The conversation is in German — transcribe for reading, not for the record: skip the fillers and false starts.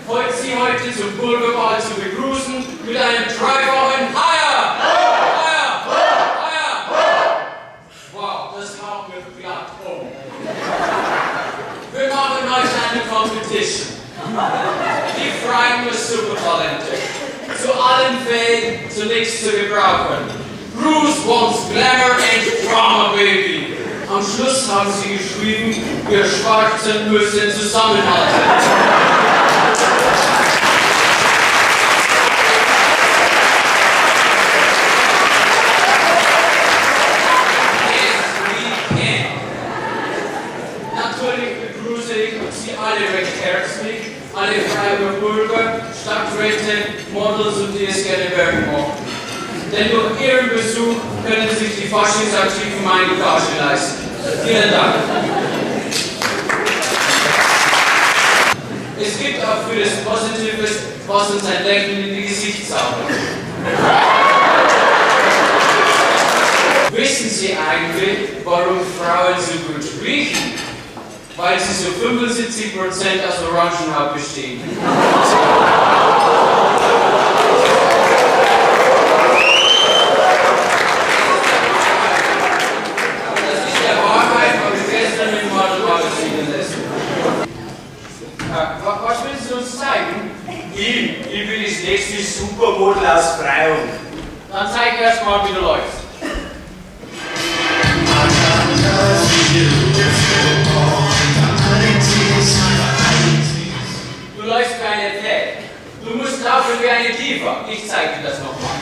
freut Sie heute zum Bürgerball zu begrüßen mit einem dreifachen Higher! Higher! Higher! Wow, das haut mir glatt um. Wir machen heute eine Competition. Die Freyunger Supertalente. Zu allen Fällen zunächst zu gebrauchen. Bruce wants Glamour and Drama, Baby. Am Schluss haben sie geschrieben, wir Schwarzen müssen zusammenhalten. Natürlich begrüße ich Sie alle recht herzlich, alle Freyunger Bürger, Stadträte, Models und die es gerne werden mochten. Denn durch Ihren Besuch können sich die Faschingsaktiven meine Gage leisten. Vielen Dank. Es gibt auch vieles Positives, was uns ein Lächeln in die Gesicht zaubert. Wissen Sie eigentlich, warum Frauen so gut riechen? Weil sie so 75% aus Orangenhaut bestehen. Was willst du uns zeigen? Ich bin das nächste Supermodel aus Freyung. Dann zeig erst mal, wie du läufst. Du läufst wie eine Fee. Du musst laufen wie eine Diva. Ich zeig dir das nochmal.